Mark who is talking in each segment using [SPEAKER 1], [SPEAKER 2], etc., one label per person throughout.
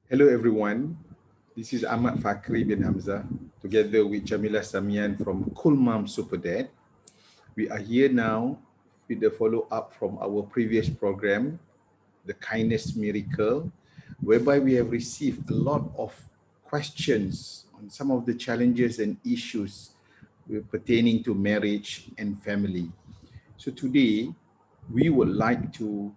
[SPEAKER 1] Hello everyone, this is Ahmad Fakhri bin Hamzah together with jamilah.samian from Cool Mom Super Dad. We are here now with the follow-up from our previous program, The Kindness Miracle, whereby we have received a lot of questions on some of the challenges and issues pertaining to marriage and family. So today, we would like to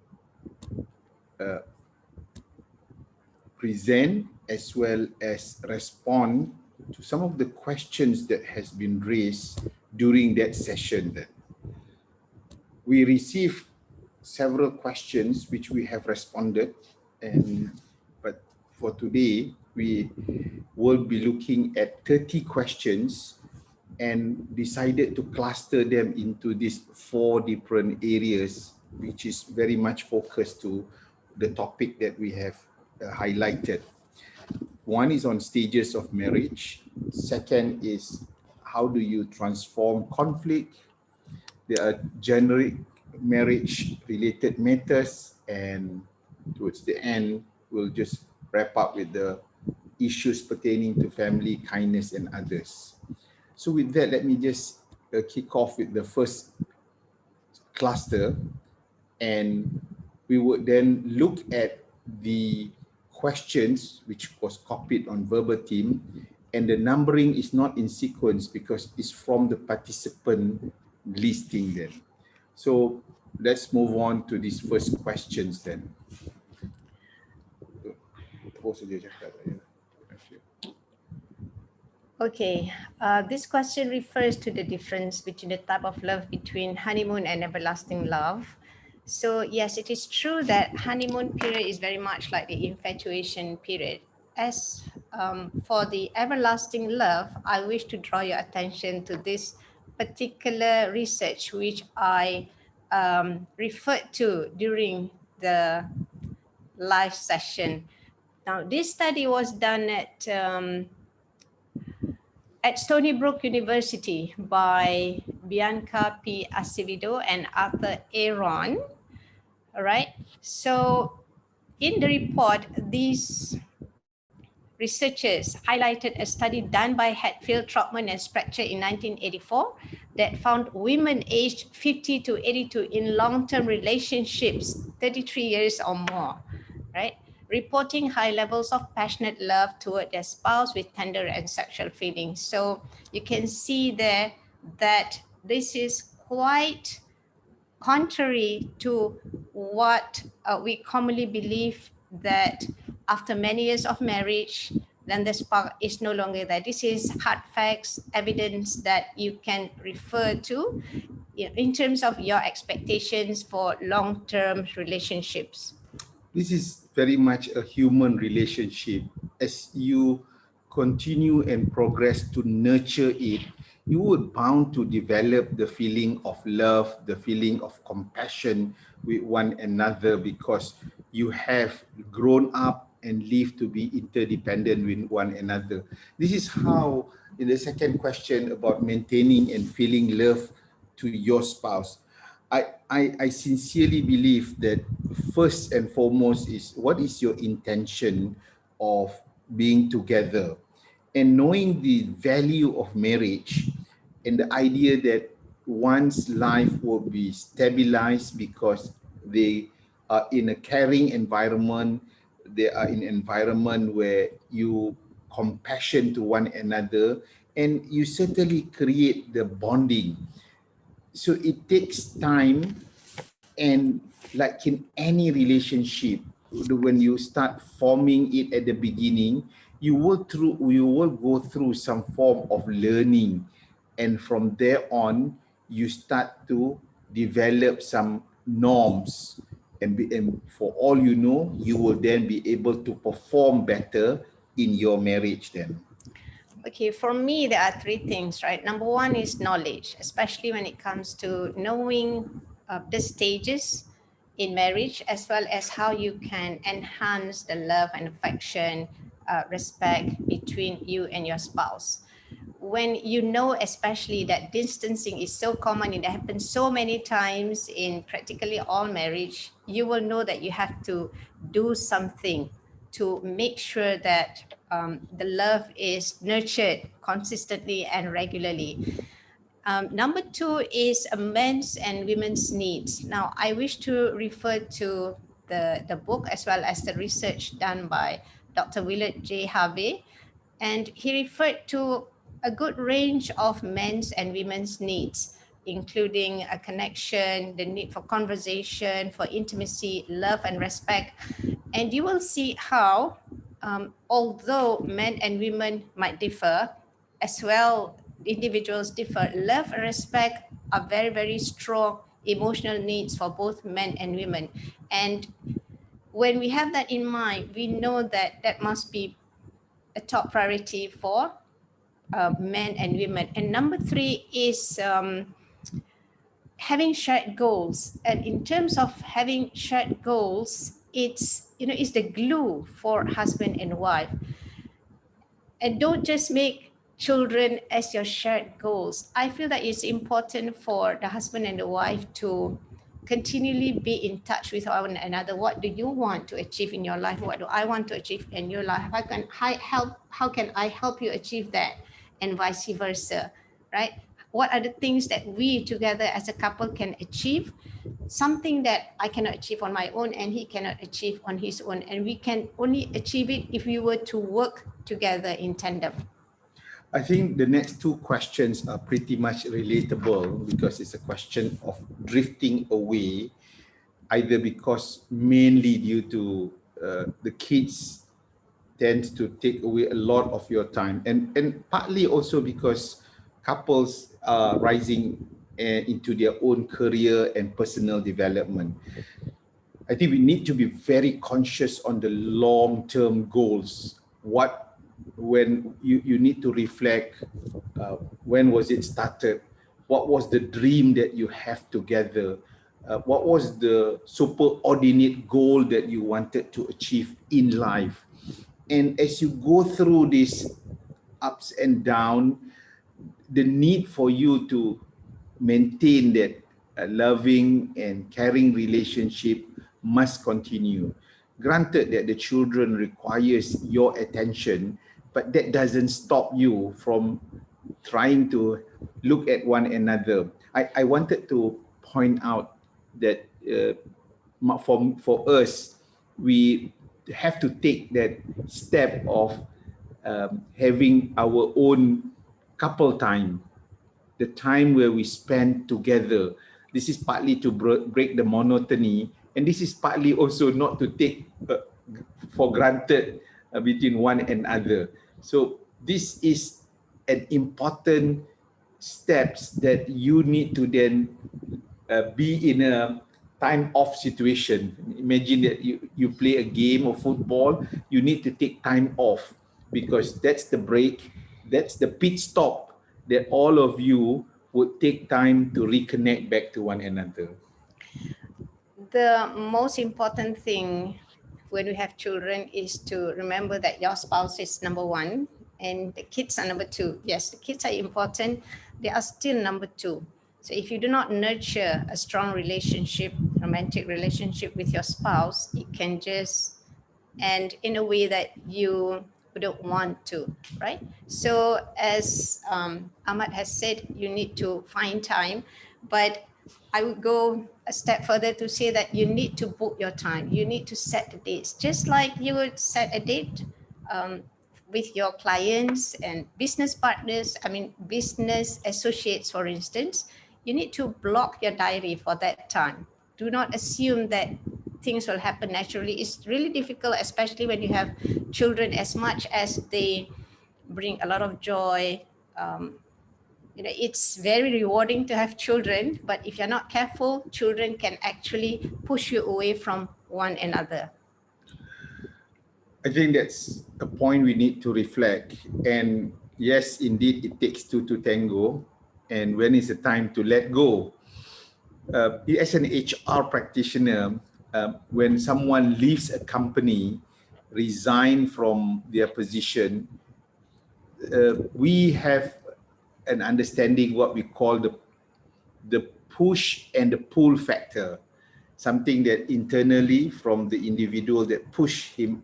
[SPEAKER 1] present as well as respond to some of the questions that has been raised during that session. Then we received several questions which we have responded, but for today we will be looking at 30 questions and decided to cluster them into these 4 different areas, which is very much focused to the topic that we have highlighted. One is on stages of marriage. Second is how do you transform conflict? There are generic marriage related matters, and towards the end, we'll just wrap up with the issues pertaining to family, kindness, and others. So with that, let me just kick off with the first cluster, and we would then look at the questions which was copied on verbatim, and the numbering is not in sequence because it's from the participant listing then. So let's move on to these first questions then.
[SPEAKER 2] Okay, this question refers to the difference between the type of love between honeymoon and everlasting love. So yes, it is true that honeymoon period is very much like the infatuation period. As for the everlasting love, I wish to draw your attention to this particular research which I referred to during the live session. Now, this study was done at Stony Brook University by Bianca P. Acevedo and Arthur Aaron. All right. So in the report, these researchers highlighted a study done by Hatfield, Trotman, and Spratcher in 1984 that found women aged 50 to 82 in long-term relationships, 33 years or more, right? Reporting high levels of passionate love toward their spouse with tender and sexual feelings. So you can see there that this is quite contrary to what we commonly believe, that after many years of marriage, then the spark is no longer there. This is hard facts, evidence that you can refer to in terms of your expectations for long-term relationships.
[SPEAKER 1] This is very much a human relationship. As you continue and progress to nurture it, you would bound to develop the feeling of love, the feeling of compassion with one another, because you have grown up and lived to be interdependent with one another. This is how, in the second question about maintaining and feeling love to your spouse, I sincerely believe that first and foremost is what is your intention of being together, and knowing the value of marriage and the idea that one's life will be stabilized because they are in a caring environment, they are in an environment where you compassion to one another, and you certainly create the bonding. So it takes time, and like in any relationship, when you start forming it at the beginning, you will go through some form of learning, and from there on you start to develop some norms, and for all you know, you will then be able to perform better in your marriage then.
[SPEAKER 2] Okay, for me, there are 3 things, right? Number 1 is knowledge, especially when it comes to knowing the stages in marriage, as well as how you can enhance the love and affection, respect between you and your spouse. When you know, especially that distancing is so common, it happens so many times in practically all marriage, you will know that you have to do something to make sure that the love is nurtured consistently and regularly. Number two is men's and women's needs. Now, I wish to refer to the book as well as the research done by Dr. Willard J. Harvey, and he referred to a good range of men's and women's needs, including a connection, the need for conversation, for intimacy, love, and respect. And you will see how, although men and women might differ, as well, individuals differ, love and respect are very, very strong emotional needs for both men and women. And when we have that in mind, we know that that must be a top priority for men and women. And number three is having shared goals. And in terms of having shared goals, it's the glue for husband and wife. And don't just make children as your shared goals. I feel that it's important for the husband and the wife to continually be in touch with one another. What do you want to achieve in your life? What do I want to achieve in your life? How can I help you achieve that? And vice versa, right? What are the things that we together as a couple can achieve? Something that I cannot achieve on my own and he cannot achieve on his own. And we can only achieve it if we were to work together in tandem.
[SPEAKER 1] I think the next two questions are pretty much relatable because it's a question of drifting away, either because mainly due to the kids tend to take away a lot of your time, and partly also because couples are rising into their own career and personal development. I think we need to be very conscious on the long-term goals. When you need to reflect, when was it started? What was the dream that you have together? What was the superordinate goal that you wanted to achieve in life? And as you go through these ups and downs, the need for you to maintain that loving and caring relationship must continue. Granted that the children requires your attention, but that doesn't stop you from trying to look at one another. I wanted to point out that for us, we have to take that step of having our own couple time, the time where we spend together. This is partly to break the monotony, and this is partly also not to take for granted between one another. So this is an important steps that you need to then be in a time off situation. Imagine that you play a game of football, you need to take time off because that's the break, that's the pit stop that all of you would take time to reconnect back to one another.
[SPEAKER 2] The most important thing when we have children is to remember that your spouse is number one and the kids are number two. Yes, the kids are important. They are still number two. So if you do not nurture a strong relationship, romantic relationship with your spouse, it can just end in a way that you don't want to, right? So as Ahmad has said, you need to find time, but I would go a step further to say that you need to book your time. You need to set the dates, just like you would set a date with your clients and business partners. I mean, business associates, for instance. You need to block your diary for that time. Do not assume that things will happen naturally. It's really difficult, especially when you have children, as much as they bring a lot of joy. It's very rewarding to have children, but if you're not careful, children can actually push you away from one another.
[SPEAKER 1] I think that's a point we need to reflect. And yes, indeed, it takes two to tango. And when is the time to let go? As an HR practitioner, when someone leaves a company, resign from their position, we have an understanding what we call the push and the pull factor. something that internally from the individual that push him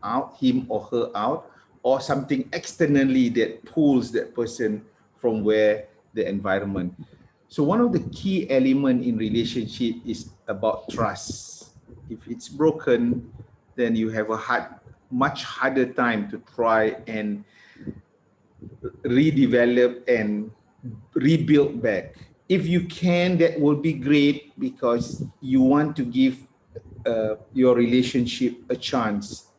[SPEAKER 1] or her out, or something externally that pulls that person from where the environment. So one of the key element in relationship is about trust. If it's broken, then you have a much harder time to try and redevelop and rebuild back. If you can, that will be great, because you want to give your relationship a chance.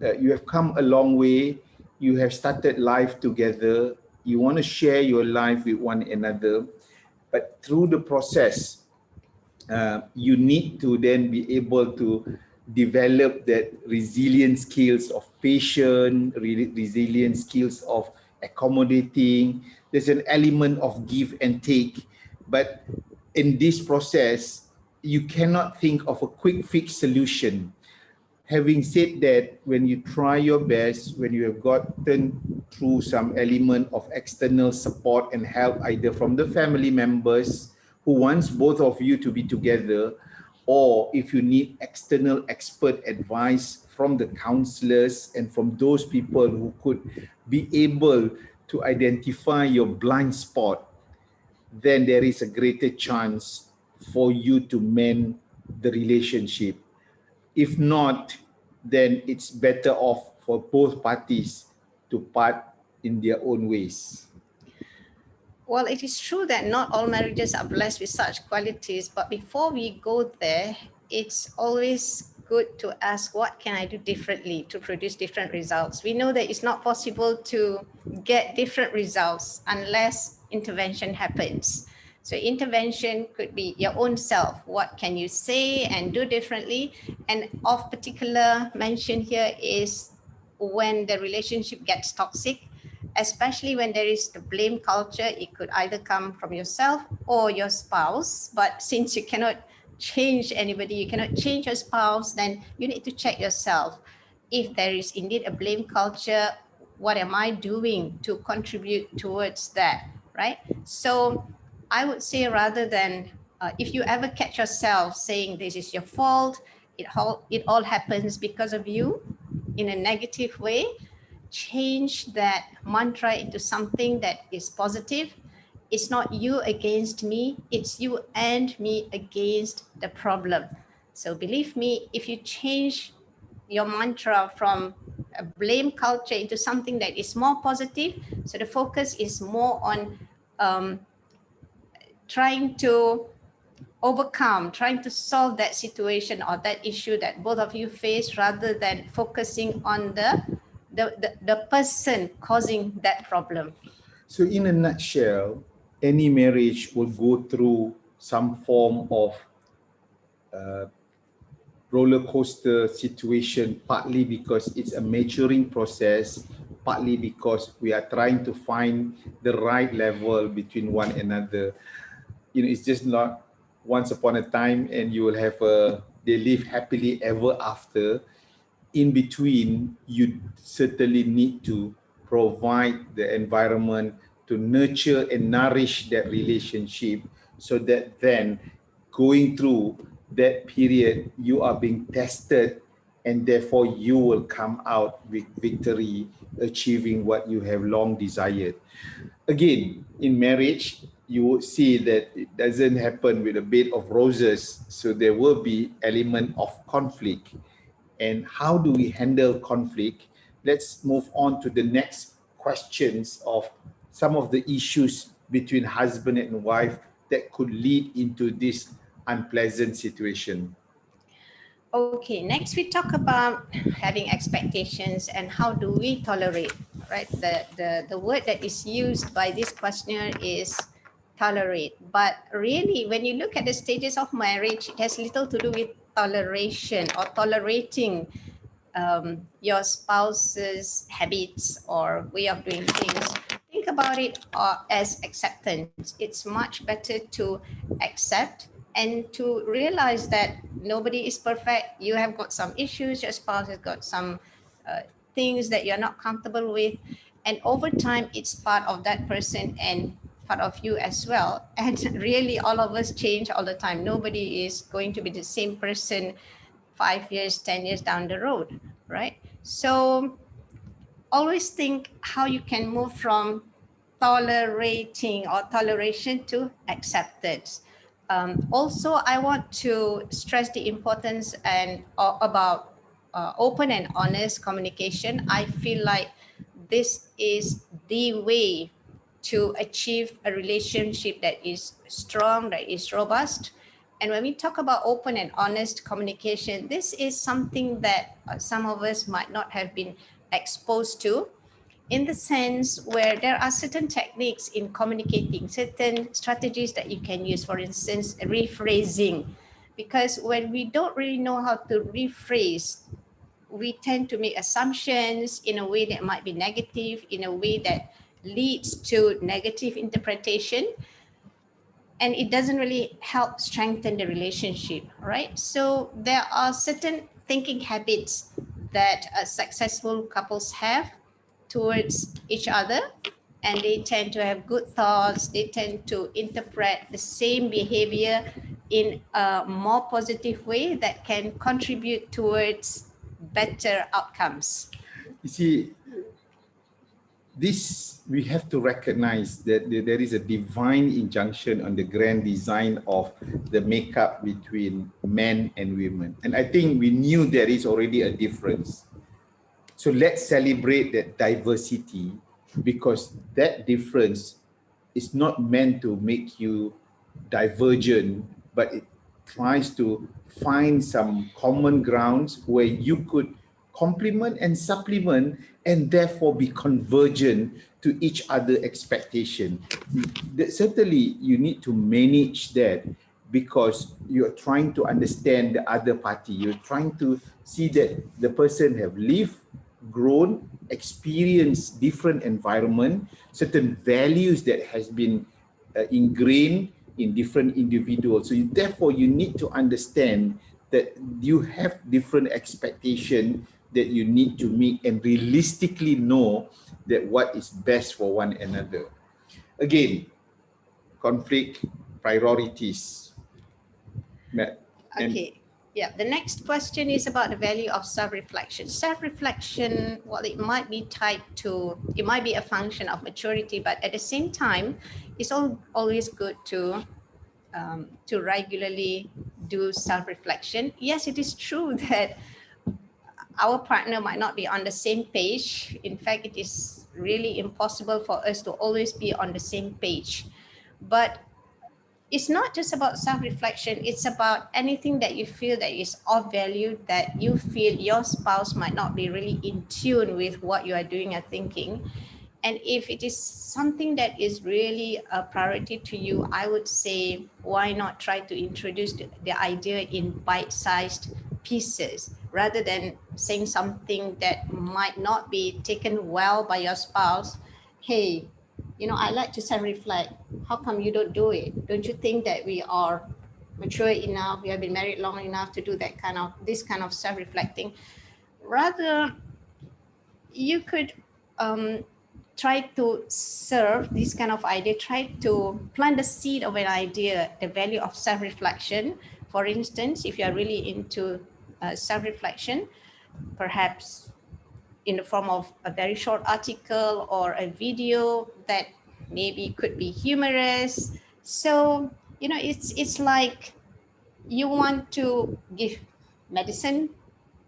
[SPEAKER 1] You have come a long way. You have started life together. You want to share your life with one another. But through the process, you need to then be able to develop that resilient skills of patience, resilient skills of accommodating. There's an element of give and take, but in this process, you cannot think of a quick fix solution. Having said that, when you try your best, when you have gotten through some element of external support and help, either from the family members who wants both of you to be together, or if you need external expert advice from the counselors and from those people who could be able to identify your blind spot, then there is a greater chance for you to mend the relationship. If not, then it's better off for both parties to part in their own ways.
[SPEAKER 2] Well, it is true that not all marriages are blessed with such qualities, but before we go there, it's always good to ask, what can I do differently to produce different results? We know that it's not possible to get different results unless intervention happens. So intervention could be your own self. What can you say and do differently? And of particular mention here is when the relationship gets toxic, especially when there is the blame culture. It could either come from yourself or your spouse, but since you cannot change anybody, you cannot change your spouse, then you need to check yourself. If there is indeed a blame culture, what am I doing to contribute towards that, right? So I would say, rather than if you ever catch yourself saying this is your fault, it all happens because of you in a negative way, change that mantra into something that is positive. It's not you against me, it's you and me against the problem. So believe me, if you change your mantra from a blame culture into something that is more positive, so the focus is more on um, trying to trying to solve that situation or that issue that both of you face, rather than focusing on the person causing that problem.
[SPEAKER 1] So, in a nutshell, any marriage will go through some form of uh, roller coaster situation, partly because it's a maturing process, partly because we are trying to find the right level between one another. It's just not once upon a time and you will have they live happily ever after. In between, you certainly need to provide the environment to nurture and nourish that relationship, so that then going through that period, you are being tested, and therefore you will come out with victory, achieving what you have long desired. Again, in marriage, you would see that it doesn't happen with a bed of roses. So there will be element of conflict. And how do we handle conflict? Let's move on to the next questions of some of the issues between husband and wife that could lead into this unpleasant situation.
[SPEAKER 2] Okay, next we talk about having expectations and how do we tolerate, right? The word that is used by this questionnaire is tolerate. But really, when you look at the stages of marriage, it has little to do with toleration or tolerating your spouse's habits or way of doing things. Think about it as acceptance. It's much better to accept and to realize that nobody is perfect. You have got some issues, your spouse has got some things that you're not comfortable with. And over time, it's part of that person. And part of you as well. And really, all of us change all the time. Nobody is going to be the same person 5 years, 10 years down the road, right? So always think how you can move from tolerating or toleration to acceptance. Also, I want to stress the importance and about open and honest communication. I feel like this is the way to achieve a relationship that is strong, that is robust. And when we talk about open and honest communication, this is something that some of us might not have been exposed to, in the sense where there are certain techniques in communicating, certain strategies that you can use, for instance, rephrasing. Because when we don't really know how to rephrase, we tend to make assumptions in a way that might be negative, in a way that leads to negative interpretation, and it doesn't really help strengthen the relationship, right? So there are certain thinking habits that successful couples have towards each other, and they tend to have good thoughts. They tend to interpret the same behavior in a more positive way that can contribute towards better outcomes.
[SPEAKER 1] You see, this we have to recognize that there is a divine injunction on the grand design of the makeup between men and women. And I think we knew there is already a difference. So let's celebrate that diversity, because that difference is not meant to make you divergent, but it tries to find some common grounds where you could complement and supplement and therefore be convergent to each other expectation. Certainly you need to manage that, because you're trying to understand the other party. You're trying to see that the person have lived, grown, experienced different environment, certain values that has been ingrained in different individuals. So therefore you need to understand that you have different expectation that you need to meet, and realistically know that what is best for one another. Again, conflict, priorities. And
[SPEAKER 2] Okay. Yeah. The next question is about the value of self-reflection. Self-reflection, well, it might be tied to, it might be a function of maturity, but at the same time, it's always good to regularly do self-reflection. Yes, it is true that our partner might not be on the same page. In fact, it is really impossible for us to always be on the same page. But it's not just about self-reflection. It's about anything that you feel that is of value, that you feel your spouse might not be really in tune with what you are doing or thinking. And if it is something that is really a priority to you, I would say, why not try to introduce the idea in bite-sized pieces, rather than saying something that might not be taken well by your spouse. Hey, I like to self-reflect. How come you don't do it? Don't you think that we are mature enough, we have been married long enough to do this kind of self-reflecting? Rather, you could try to serve this kind of idea, try to plant the seed of an idea, the value of self-reflection. For instance, if you are really into self-reflection, perhaps in the form of a very short article or a video that maybe could be humorous. So, it's like you want to give medicine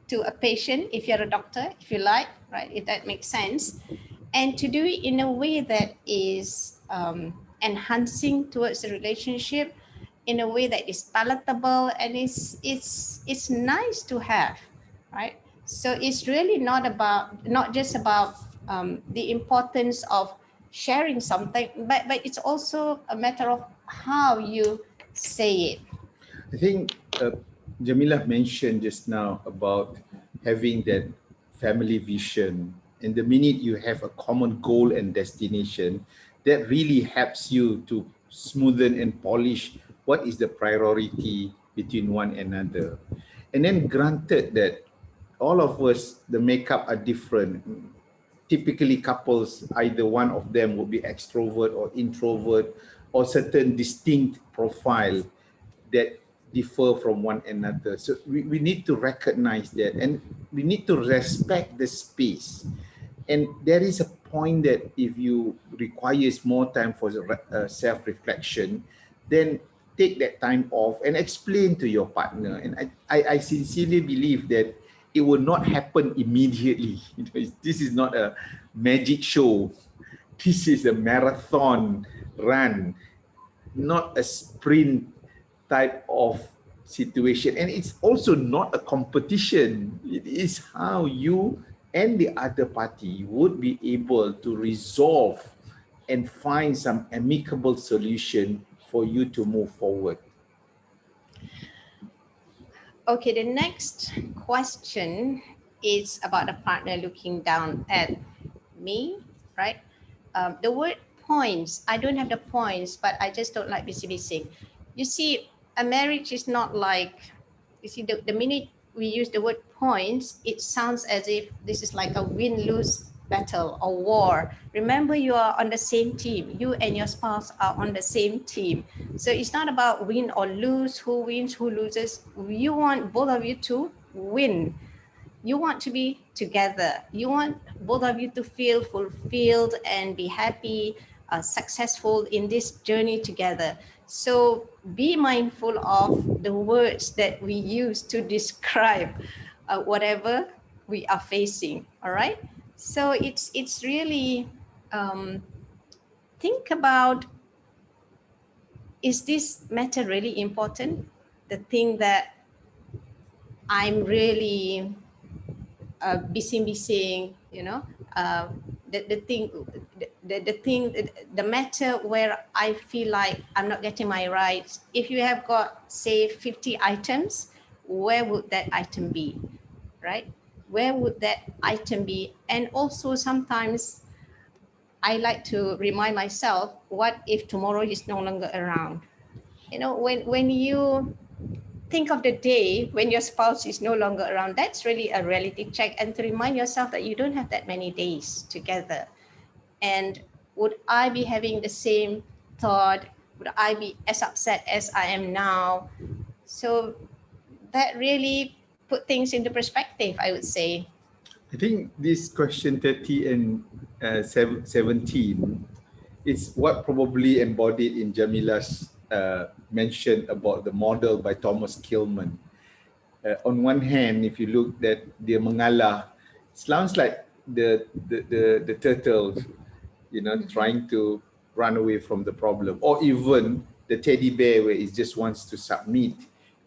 [SPEAKER 2] to a patient, if you're a doctor, if you like, right? If that makes sense. And to do it in a way that is enhancing towards the relationship, in a way that is palatable and it's nice to have, right? So it's really not just about the importance of sharing something, but it's also a matter of how you say it.
[SPEAKER 1] I think Jamilah mentioned just now about having that family vision. And the minute you have a common goal and destination, that really helps you to smoothen and polish what is the priority between one another. And then granted that all of us, the makeup are different. typically couples, either one of them will be extrovert or introvert, or certain distinct profile that differ from one another. So we need to recognize that, and we need to respect the space. And there is a point that if you requires more time for self-reflection, then take that time off and explain to your partner. And I sincerely believe that it will not happen immediately. This is not a magic show. This is a marathon run, not a sprint type of situation. And it's also not a competition. It is how you and the other party would be able to resolve and find some amicable solution for you to move forward.
[SPEAKER 2] Okay, the next question is about the partner looking down at me, right? The word points, I don't have the points, but I just don't like busy. You see, a marriage is not like, you see, the minute we use the word points, it sounds as if this is like a win-lose battle or war. Remember, you are on the same team. You and your spouse are on the same team. So it's not about win or lose, who wins, who loses. You want both of you to win. You want to be together. You want both of you to feel fulfilled and be happy, successful in this journey together. So be mindful of the words that we use to describe whatever we are facing. All right. So it's really think about, is this matter really important? The thing that I'm really busy, you know, the thing, the thing, the matter where I feel like I'm not getting my rights. If you have got, say, 50 items, where would that item be, right? Where would that item be? And also sometimes I like to remind myself, what if tomorrow is no longer around? You know, when you think of the day when your spouse is no longer around, that's really a reality check, and to remind yourself that you don't have that many days together. And would I be having the same thought? Would I be as upset as I am now? So that really put things into perspective, I would say.
[SPEAKER 1] I think this question 30 and 17 is what probably embodied in Jamilah's mention about the model by Thomas Kilman. On one hand, if you look at the mengalah, sounds like the turtle, trying to run away from the problem, or even the teddy bear where it just wants to submit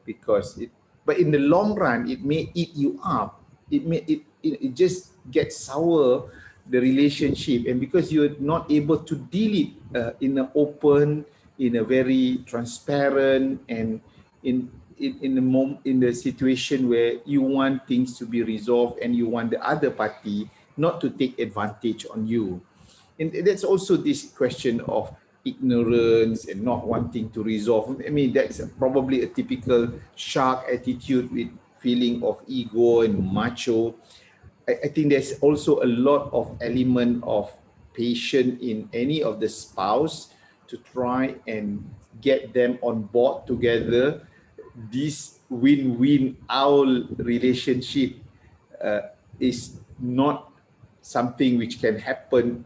[SPEAKER 1] because it. But in the long run, it may eat you up. It just gets sour the relationship, and because you're not able to deal it in an open, in a very transparent, and in the situation where you want things to be resolved and you want the other party not to take advantage on you. And that's also this question of ignorance and not wanting to resolve. I mean, that's probably a typical shark attitude with feeling of ego and macho. I think there's also a lot of element of patience in any of the spouse to try and get them on board together. This win-win owl relationship is not something which can happen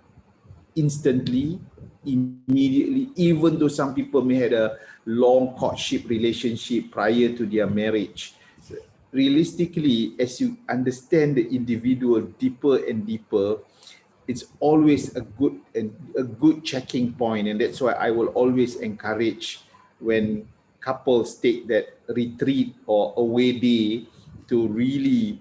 [SPEAKER 1] instantly, immediately, even though some people may have a long courtship relationship prior to their marriage. Realistically, as you understand the individual deeper and deeper, it's always a good checking point, and that's why I will always encourage when couples take that retreat or away day to really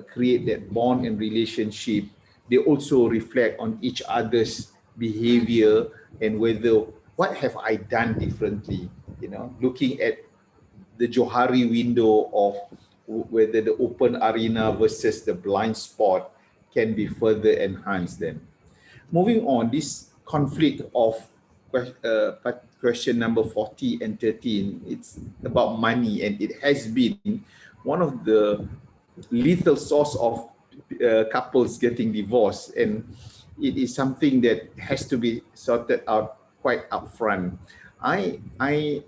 [SPEAKER 1] create that bond and relationship. They also reflect on each other's behavior and whether what have I done differently. Looking at the Johari window of whether the open arena versus the blind spot can be further enhanced then. Moving on, this conflict of question number 40 and 13, it's about money, and it has been one of the lethal source of couples getting divorced, and it is something that has to be sorted out quite upfront. I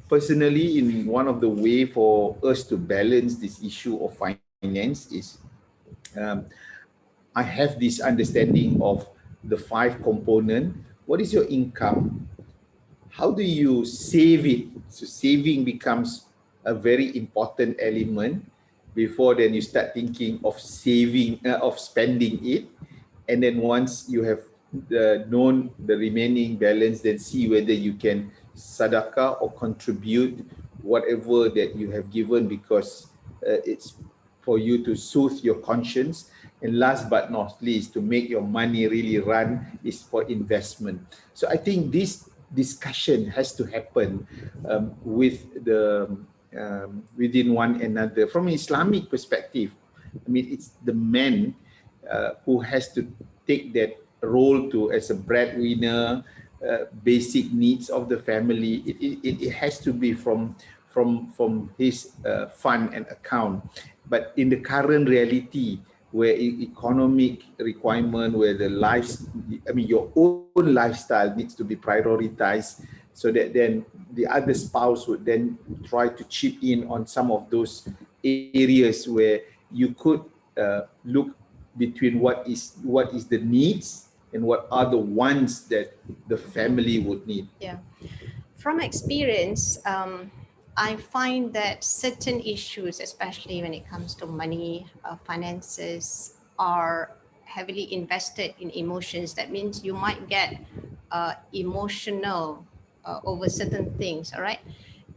[SPEAKER 1] personally, in one of the way for us to balance this issue of finance is, um, I have this understanding of the five component. What is your income? How do you save it? So saving becomes a very important element. Before then you start thinking of saving, of spending it. And then once you have known the remaining balance, then see whether you can sadaqah or contribute whatever that you have given, because it's for you to soothe your conscience. And last but not least, to make your money really run, is for investment. So I think this discussion has to happen with the within one another. From an Islamic perspective, I mean, it's the man who has to take that role to as a breadwinner, basic needs of the family. It has to be from his fund and account. But in the current reality, where economic requirement, where the lives, I mean, your own lifestyle needs to be prioritized, so that then the other spouse would then try to chip in on some of those areas where you could look between what is the needs and what are the wants that the family would need.
[SPEAKER 2] Yeah. From experience, I find that certain issues, especially when it comes to money, finances, are heavily invested in emotions. That means you might get emotional over certain things, all right?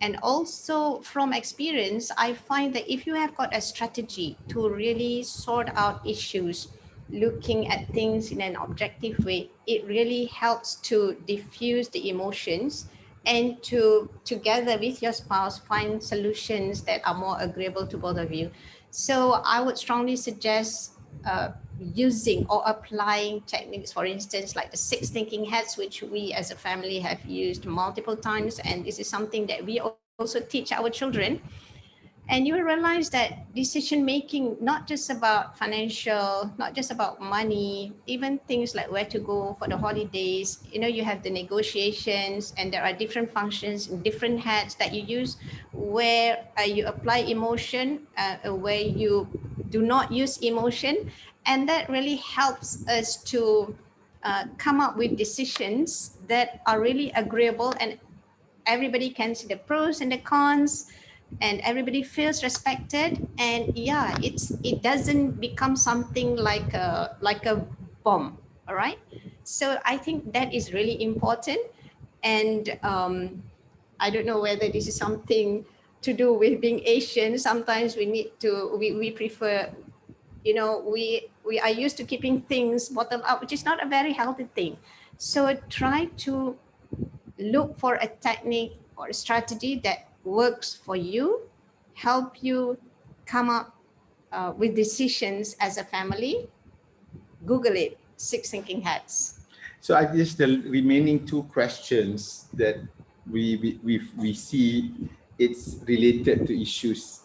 [SPEAKER 2] And also from experience, I find that if you have got a strategy to really sort out issues, looking at things in an objective way, it really helps to diffuse the emotions and to together with your spouse find solutions that are more agreeable to both of you. So I would strongly suggest using or applying techniques, for instance, like the 6 thinking hats, which we as a family have used multiple times, and this is something that we also teach our children. And you will realize that decision making, not just about financial, not just about money, even things like where to go for the holidays, you know, you have the negotiations, and there are different functions, different hats that you use, where you apply emotion, where you do not use emotion. And that really helps us to come up with decisions that are really agreeable, and everybody can see the pros and the cons, and everybody feels respected. And yeah, it doesn't become something like a bomb. All right, so I think that is really important. And I don't know whether this is something to do with being Asian. Sometimes we prefer, you know, we are used to keeping things bottled up, which is not a very healthy thing. So try to look for a technique or a strategy that works for you, help you come up with decisions as a family. Google it, 6 thinking hats.
[SPEAKER 1] So I guess the remaining two questions that we see, it's related to issues.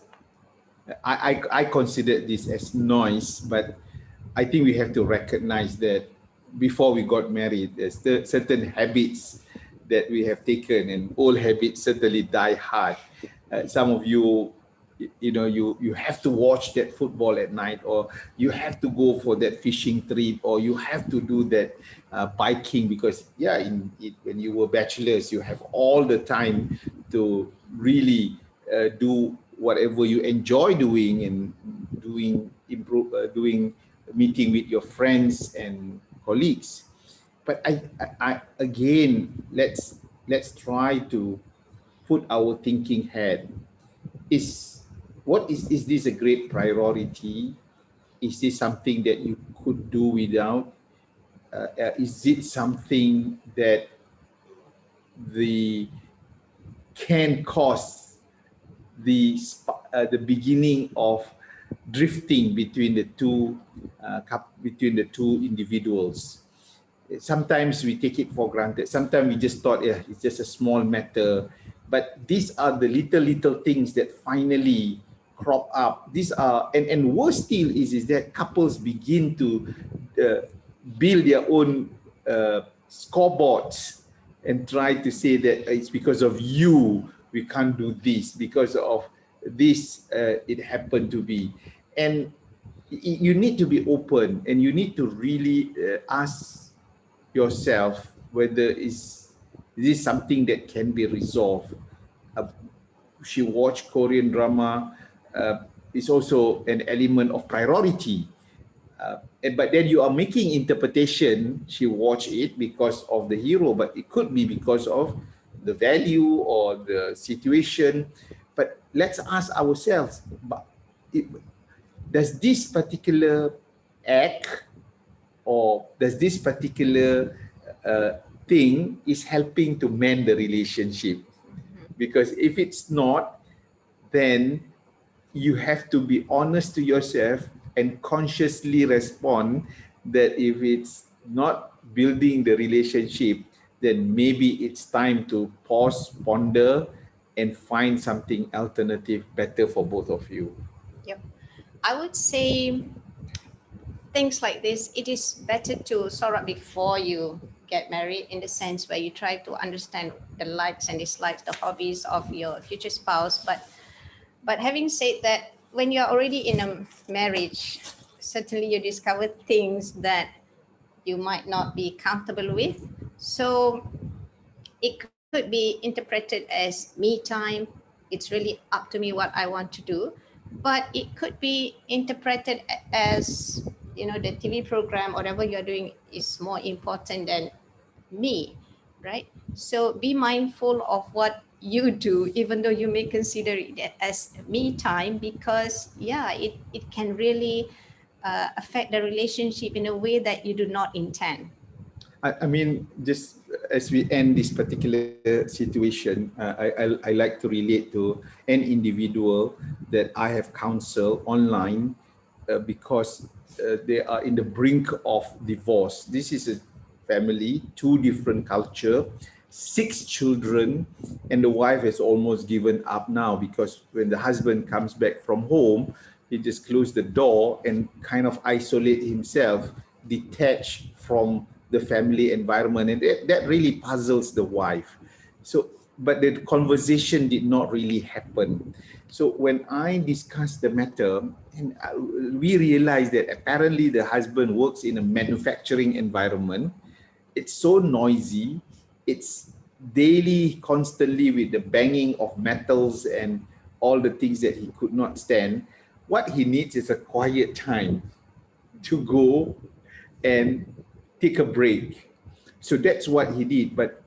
[SPEAKER 1] I consider this as noise, but I think we have to recognize that before we got married, there's certain habits that we have taken, and old habits certainly die hard. Some of you, you know, you have to watch that football at night, or you have to go for that fishing trip, or you have to do that biking, because when you were bachelors, you have all the time to really do whatever you enjoy doing, and doing meeting with your friends and colleagues. But I again, let's try to put our thinking head. Is this a great priority? Is this something that you could do without? Is it something that the can cause the beginning of drifting between the two individuals? Sometimes we take it for granted. Sometimes we just thought, yeah, it's just a small matter. But these are the little things that finally crop up. These are, and worse still is that couples begin to build their own scoreboards and try to say that it's because of you we can't do this, because of this it happened to be. And you need to be open, and you need to really ask yourself whether is this something that can be resolved. Uh, she watched Korean drama. It's also an element of priority. But then you are making interpretation. She watched it because of the hero, but it could be because of the value or the situation. But let's ask ourselves: but it, does this particular act, or does this particular thing is helping to mend the relationship? Because if it's not, then you have to be honest to yourself and consciously respond that if it's not building the relationship, then maybe it's time to pause, ponder, and find something alternative better for both of you.
[SPEAKER 2] Yep. I would say things like this, it is better to sort of before you get married, in the sense where you try to understand the likes and dislikes, the hobbies of your future spouse. But having said that, when you're already in a marriage, certainly you discover things that you might not be comfortable with. So it could be interpreted as me time. It's really up to me what I want to do. But it could be interpreted as, the TV program, whatever you're doing is more important than me, right? So be mindful of what you do, even though you may consider it as me time, because yeah, it can really affect the relationship in a way that you do not intend.
[SPEAKER 1] I mean, just as we end this particular situation, I like to relate to an individual that I have counseled online because they are in the brink of divorce. This is a family, two different culture, six children, and the wife has almost given up now because when the husband comes back from home, he just closed the door and kind of isolate himself, detached from the family environment, and that really puzzles the wife. So, but the conversation did not really happen. So when I discussed the matter, and we realized that apparently the husband works in a manufacturing environment. It's so noisy. It's daily, constantly with the banging of metals and all the things that he could not stand. What he needs is a quiet time to go and take a break. So that's what he did. But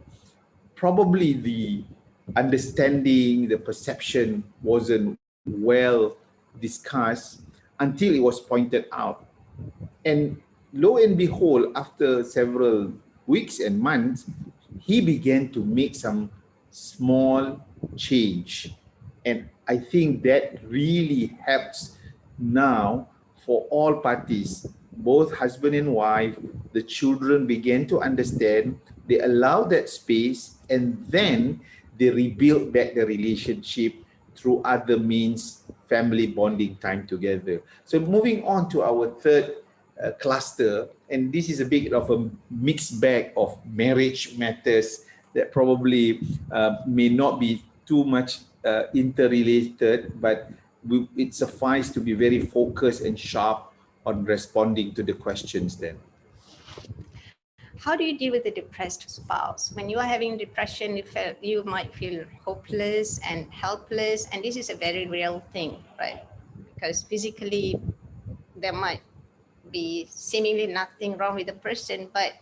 [SPEAKER 1] probably the understanding, the perception wasn't well discussed until it was pointed out. And lo and behold, after several weeks and months, he began to make some small change. And I think that really helps now for all parties, both husband and wife. The children began to understand, they allow that space, and then they rebuild back the relationship through other means, family bonding time together. So moving on to our third cluster, and this is a bit of a mixed bag of marriage matters that probably may not be too much interrelated, but it suffices to be very focused and sharp on responding to the questions then.
[SPEAKER 2] How do you deal with the depressed spouse? When you are having depression, you might feel hopeless and helpless, and this is a very real thing, right? Because physically, there might be seemingly nothing wrong with the person, but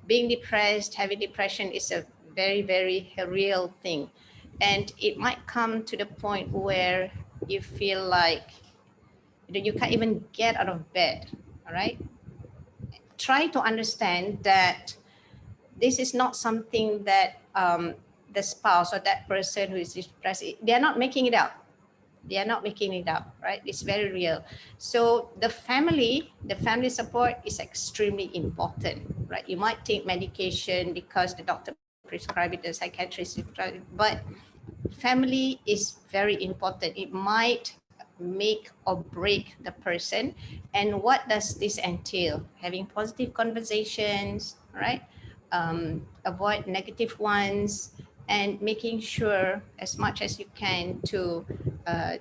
[SPEAKER 2] being depressed, having depression is a very, very real thing. And it might come to the point where you feel like you can't even get out of bed, all right? Try to understand that this is not something that the spouse or that person who is depressed, they are not making it up. They are not making it up, right? It's very real. So the family support is extremely important, right? You might take medication because the doctor prescribed it, the psychiatrist prescribed it, but family is very important. It might make or break the person. And what does this entail? Having positive conversations, right? Avoid negative ones, and making sure as much as you can uh,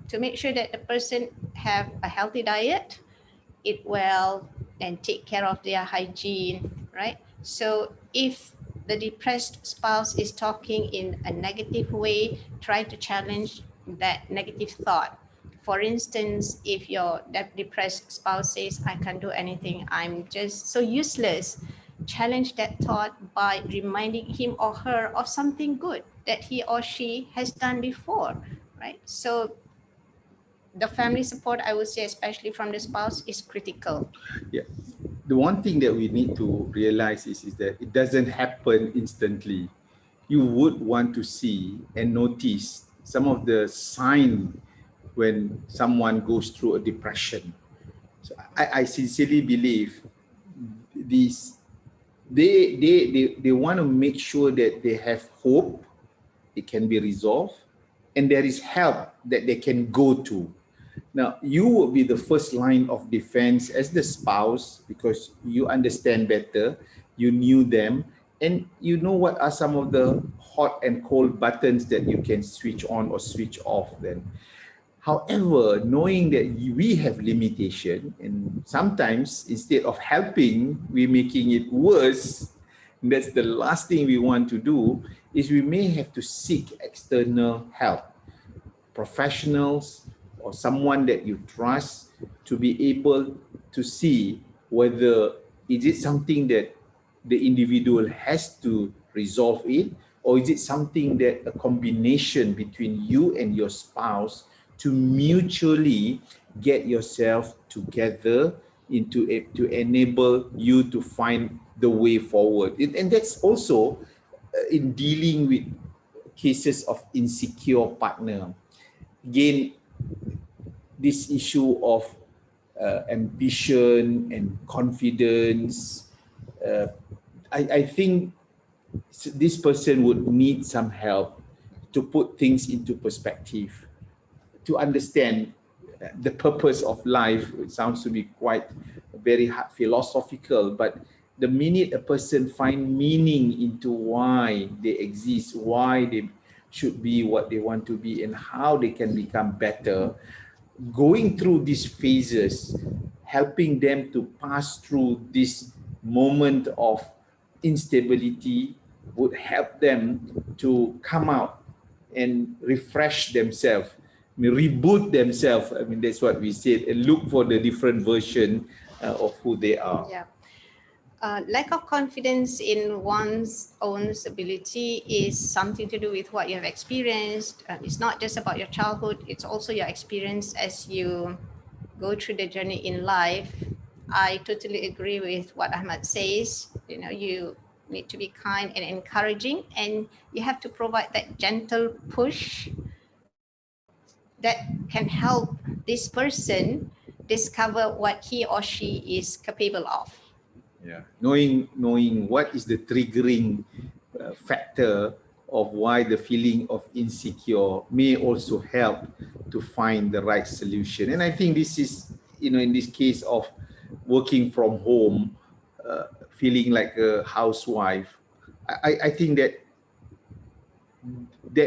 [SPEAKER 2] to make sure that the person have a healthy diet, eat well, and take care of their hygiene, right? So if the depressed spouse is talking in a negative way, try to challenge that negative thought. For instance, if your that depressed spouse says, I can't do anything, I'm just so useless, challenge that thought by reminding him or her of something good that he or she has done before, right? So the family support, I would say, especially from the spouse, is critical.
[SPEAKER 1] Yeah. The one thing that we need to realize is that it doesn't happen instantly. You would want to see and notice some of the sign when someone goes through a depression. So I sincerely believe these they want to make sure that they have hope, it can be resolved, and there is help that they can go to. Now, you will be the first line of defense as the spouse because you understand better, you knew them, and you know what are some of the hot and cold buttons that you can switch on or switch off then. However, knowing that we have limitation and sometimes instead of helping, we're making it worse, that's the last thing we want to do, is we may have to seek external help, professionals or someone that you trust to be able to see whether is it something that the individual has to resolve it, or is it something that a combination between you and your spouse to mutually get yourself together into it to enable you to find the way forward. And that's also in dealing with cases of insecure partner. Again, this issue of ambition and confidence, uh, I think this person would need some help to put things into perspective, to understand the purpose of life. It sounds to be quite very hard, philosophical, but the minute a person find meaning into why they exist, why they should be what they want to be, and how they can become better, going through these phases, helping them to pass through this moment of instability would help them to come out and refresh themselves, reboot themselves. I mean, that's what we said, and look for the different version of who they are.
[SPEAKER 2] Yeah. Lack of confidence in one's own ability is something to do with what you have experienced. It's not just about your childhood, it's also your experience as you go through the journey in life. I totally agree with what Ahmad says. You know, you need to be kind and encouraging, and you have to provide that gentle push that can help this person discover what he or she is capable of.
[SPEAKER 1] Yeah, knowing what is the triggering factor of why the feeling of insecure may also help to find the right solution. And I think this is, in this case of working from home, feeling like a housewife, I think that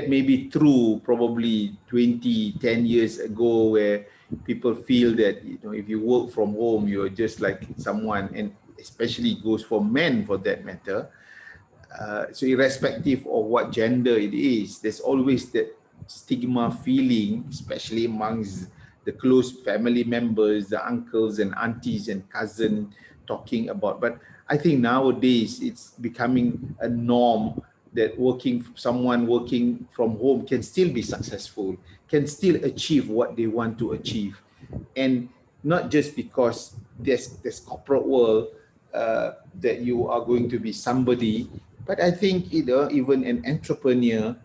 [SPEAKER 1] may be true probably 10 years ago, where people feel that if you work from home you're just like someone, and especially goes for men for that matter. So irrespective of what gender it is, there's always that stigma feeling, especially amongst the close family members, the uncles and aunties and cousin talking about. But I think nowadays it's becoming a norm that someone working from home can still be successful, can still achieve what they want to achieve. And not just because there's corporate world, that you are going to be somebody, but I think even an entrepreneur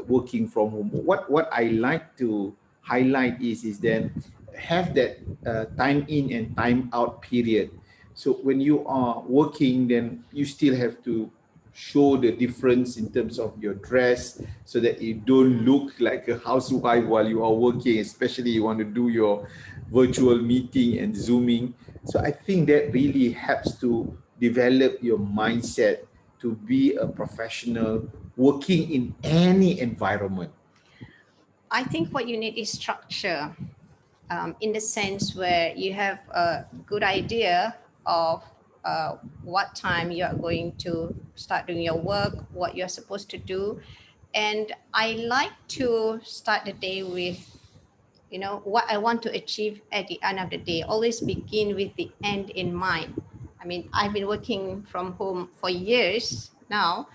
[SPEAKER 1] working from home. What I like to highlight is that have that time in and time out period. So when you are working, then you still have to show the difference in terms of your dress so that you don't look like a housewife while you are working, especially you want to do your virtual meeting and zooming. So I think that really helps to develop your mindset to be a professional working in any environment.
[SPEAKER 2] I think what you need is structure, in the sense where you have a good idea of what time you are going to start doing your work, what you're supposed to do. And I like to start the day with, what I want to achieve at the end of the day. Always begin with the end in mind. I mean, I've been working from home for years now,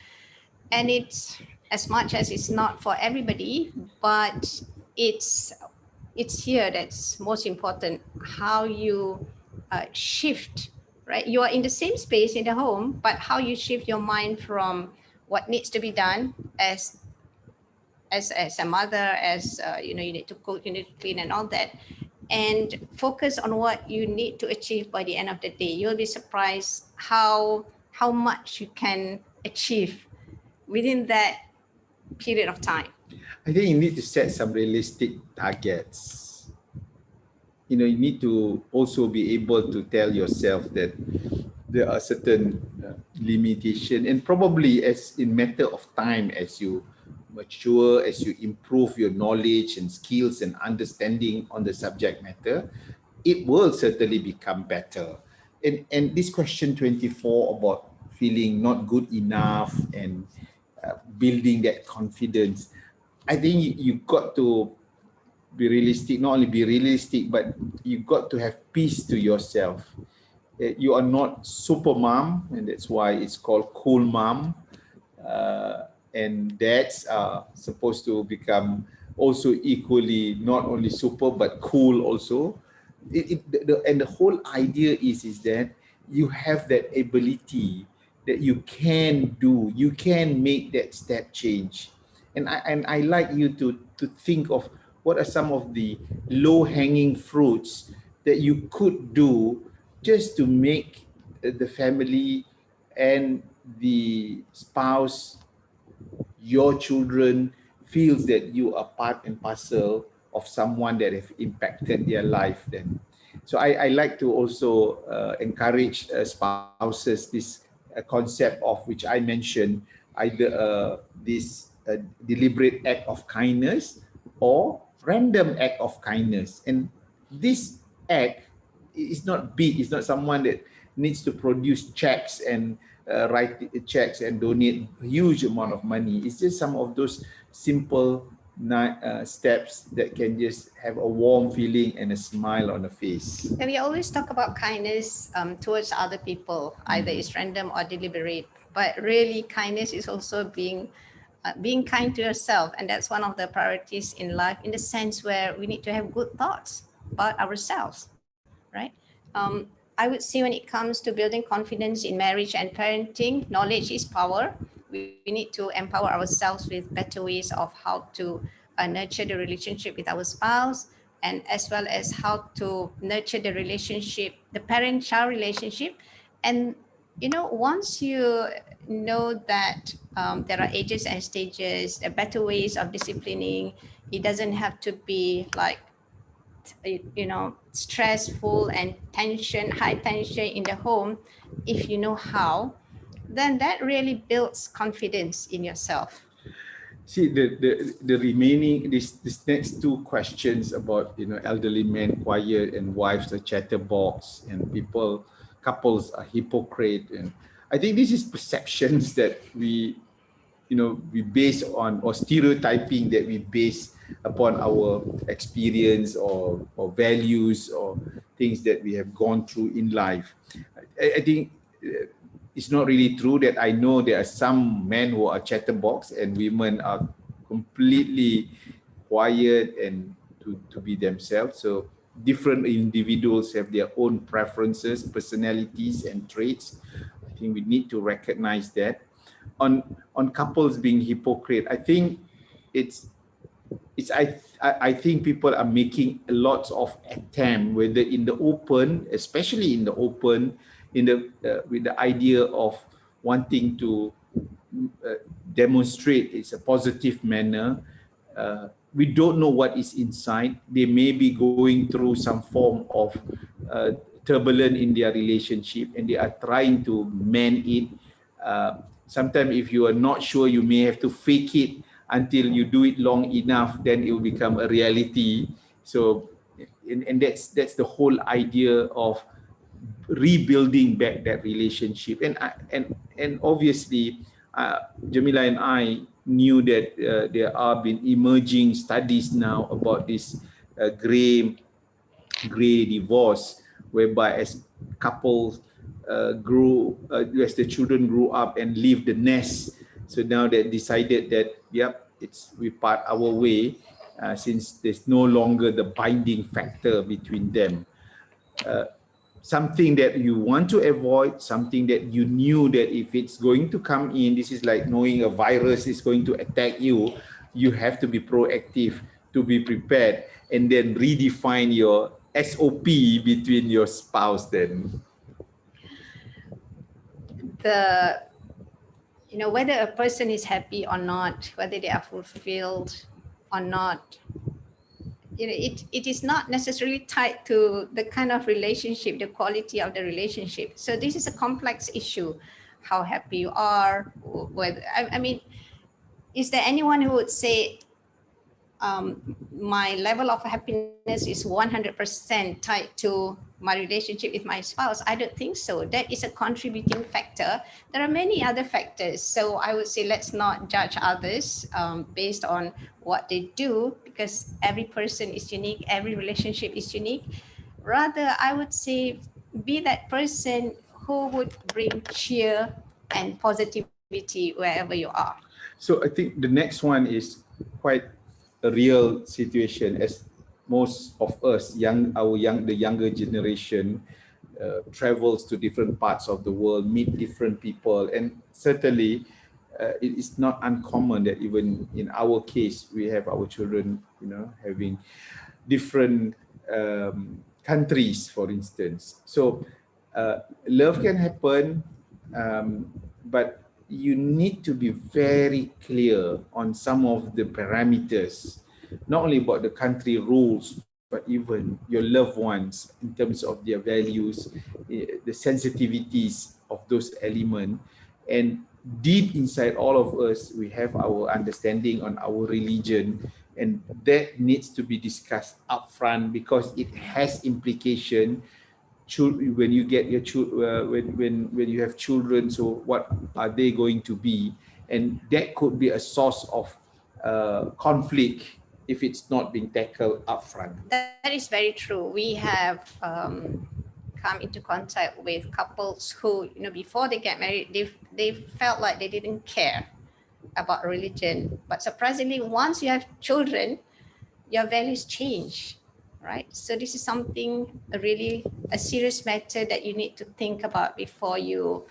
[SPEAKER 2] and it's, as much as it's not for everybody, but it's it's here that's most important. How you shift, right? You are in the same space in the home, but how you shift your mind from what needs to be done as a mother, as you need to cook, you need to clean and all that, and focus on what you need to achieve by the end of the day. You'll be surprised how much you can achieve within that period of time.
[SPEAKER 1] I think you need to set some realistic targets. You need to also be able to tell yourself that there are certain limitation, and probably as in matter of time, as you mature, as you improve your knowledge and skills and understanding on the subject matter, it will certainly become better. And this question 24 about feeling not good enough and building that confidence, I think you got to be realistic. Not only be realistic, but you got to have peace to yourself. You are not super mom, and that's why it's called cool mom. And dads are supposed to become also equally not only super but cool also. And the whole idea is that you have that ability that you can make that step change. And I like you to think of what are some of the low hanging fruits that you could do just to make the family and the spouse, your children, feels that you are part and parcel of someone that have impacted their life. Then so I like to also encourage spouses this concept of which I mentioned, either this deliberate act of kindness or random act of kindness. And this act is not big. It's not someone that needs to produce checks and write checks and donate a huge amount of money. It's just some of those simple steps that can just have a warm feeling and a smile on the face.
[SPEAKER 2] And we always talk about kindness towards other people, either it's random or deliberate. But really, kindness is also being kind to yourself, and that's one of the priorities in life. In the sense where we need to have good thoughts about ourselves, right? I would say when it comes to building confidence in marriage and parenting, knowledge is power. We need to empower ourselves with better ways of how to nurture the relationship with our spouse, and as well as how to nurture the relationship, the parent-child relationship. And once you know that there are ages and stages, better ways of disciplining, it doesn't have to be like stressful and high tension in the home. If you know how, then that really builds confidence in yourself.
[SPEAKER 1] See, the remaining this next two questions about elderly men quiet and wives a chatterbox and couples are hypocrite, and I think this is perceptions that we base on, or stereotyping that we base upon our experience or values or things that we have gone through in life. I think it's not really true that I know there are some men who are chatterbox and women are completely quiet and to be themselves. So different individuals have their own preferences, personalities, and traits. I think we need to recognize that. On couples being hypocrite, I think it's I think people are making lots of attempt, whether in the open, especially in the open, in the with the idea of wanting to demonstrate it's a positive manner. We don't know what is inside. They may be going through some form of turbulence in their relationship, and they are trying to mend it. Sometimes if you are not sure, you may have to fake it until you do it long enough, then it will become a reality. So and that's the whole idea of rebuilding back that relationship. And obviously, Jamilah and I knew that there are been emerging studies now about this gray divorce, whereby as couples as the children grew up and leave the nest, so now they decided that yep, it's we part our way, since there's no longer the binding factor between them. Uh, Something that you want to avoid, something that you knew that if it's going to come in, this is like knowing a virus is going to attack you. You have to be proactive, to be prepared, and then redefine your SOP between your spouse then.
[SPEAKER 2] The whether a person is happy or not, whether they are fulfilled or not, it is not necessarily tied to the kind of relationship, the quality of the relationship. So this is a complex issue. How happy you are, whether I mean, is there anyone who would say my level of happiness is 100% tied to my relationship with my spouse? I don't think so. That is a contributing factor. There are many other factors. So I would say let's not judge others based on what they do, because every person is unique, every relationship is unique. Rather, I would say be that person who would bring cheer and positivity wherever you are.
[SPEAKER 1] So I think the next one is quite a real situation, as most of us, the younger generation, travels to different parts of the world, meet different people, and certainly it is not uncommon that even in our case, we have our children, having different countries, for instance. So love can happen, but you need to be very clear on some of the parameters, not only about the country rules, but even your loved ones in terms of their values, the sensitivities of those elements. And deep inside all of us, we have our understanding on our religion, and that needs to be discussed upfront because it has implication. When you get your when you have children, so what are they going to be? And that could be a source of conflict if it's not being tackled upfront.
[SPEAKER 2] That is very true. We have come into contact with couples who, before they get married, they felt like they didn't care about religion. But surprisingly, once you have children, your values change, right? So this is something really a serious matter that you need to think about before you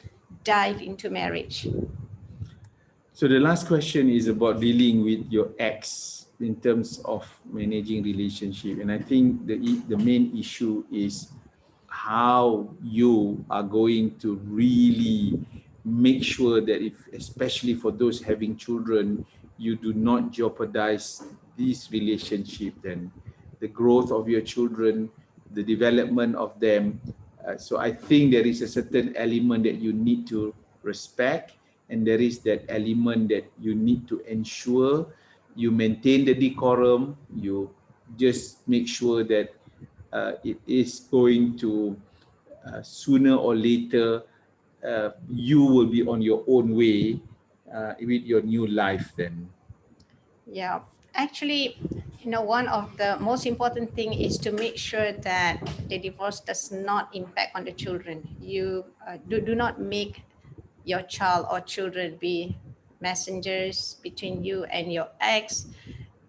[SPEAKER 2] dive into marriage.
[SPEAKER 1] So the last question is about dealing with your ex in terms of managing relationship, and I think the main issue is how you are going to really make sure that, if especially for those having children, you do not jeopardize this relationship, then the growth of your children, the development of them. So I think there is a certain element that you need to respect, and there is that element that you need to ensure you maintain the decorum. You just make sure that it is going to sooner or later you will be on your own way with your new life then.
[SPEAKER 2] Yeah, actually, one of the most important thing is to make sure that the divorce does not impact on the children. You do not make your child or children be messengers between you and your ex.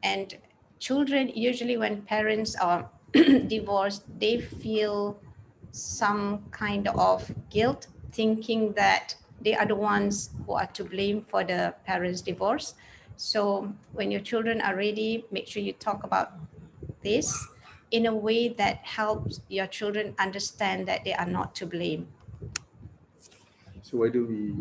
[SPEAKER 2] And children, usually when parents are divorced, they feel some kind of guilt, thinking that they are the ones who are to blame for the parents' divorce. So when your children are ready, make sure you talk about this in a way that helps your children understand that they are not to blame.
[SPEAKER 1] So why do we